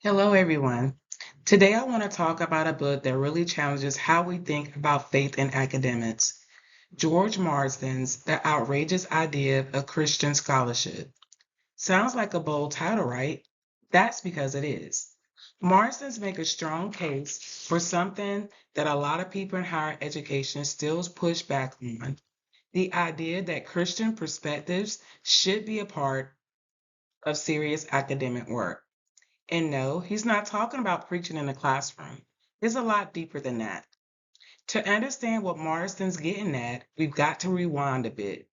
Hello, everyone. Today, I want to talk about a book that really challenges how we think about faith in academics. George Marsden's The Outrageous Idea of Christian Scholarship. Sounds like a bold title, right? That's because it is. Marsden's make a strong case for something that a lot of people in higher education still push back on, the idea that Christian perspectives should be a part of serious academic work. And no, he's not talking about preaching in the classroom. It's a lot deeper than that. To understand what Marston's getting at, we've got to rewind a bit.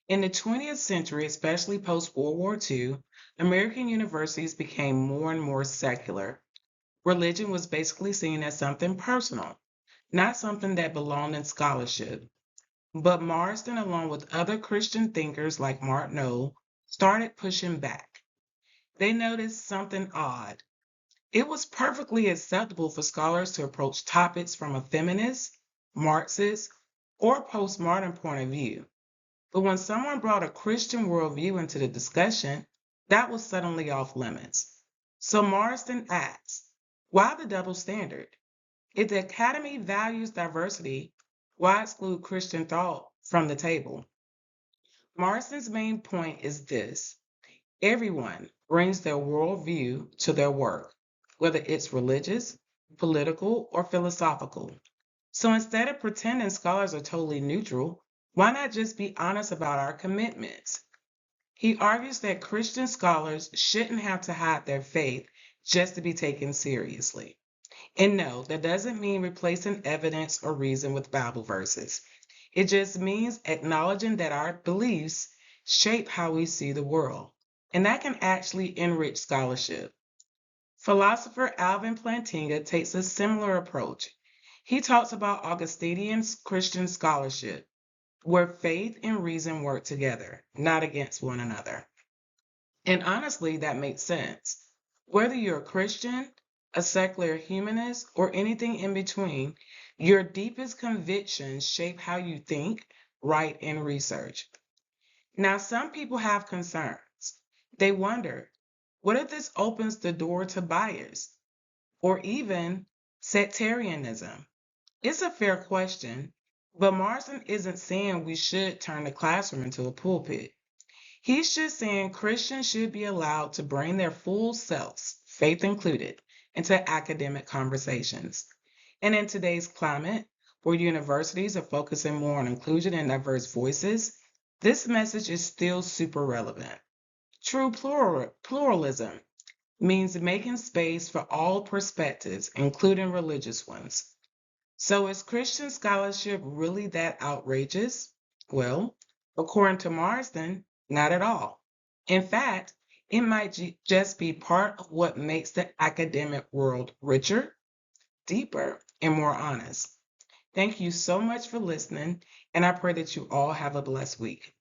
In the 20th century, especially post World War II, American universities became more and more secular. Religion was basically seen as something personal, not something that belonged in scholarship. But Marsden, along with other Christian thinkers like Marden, started pushing back. They noticed something odd. It was perfectly acceptable for scholars to approach topics from a feminist, Marxist, or postmodern point of view. But when someone brought a Christian worldview into the discussion, that was suddenly off limits. So Marsden asks, why the double standard? If the Academy values diversity, why exclude Christian thought from the table? Marsden's main point is this: everyone brings their worldview to their work, whether it's religious, political, or philosophical. So instead of pretending scholars are totally neutral, why not just be honest about our commitments? He argues that Christian scholars shouldn't have to hide their faith just to be taken seriously. And no, that doesn't mean replacing evidence or reason with Bible verses. It just means acknowledging that our beliefs shape how we see the world. And that can actually enrich scholarship. Philosopher Alvin Plantinga takes a similar approach. He talks about Augustinian Christian scholarship, where faith and reason work together, not against one another. And honestly, that makes sense. Whether you're a Christian, a secular humanist, or anything in between, your deepest convictions shape how you think, write, and research. Now, some people have concerns. They wonder, what if this opens the door to bias or even sectarianism? It's a fair question, but Marsden isn't saying we should turn the classroom into a pulpit. He's just saying Christians should be allowed to bring their full selves, faith included, into academic conversations. And in today's climate, where universities are focusing more on inclusion and diverse voices, this message is still super relevant. True pluralism means making space for all perspectives, including religious ones. So, is Christian scholarship really that outrageous? Well, according to Marsden, not at all. In fact, it might just be part of what makes the academic world richer, deeper, and more honest. Thank you so much for listening, and I pray that you all have a blessed week.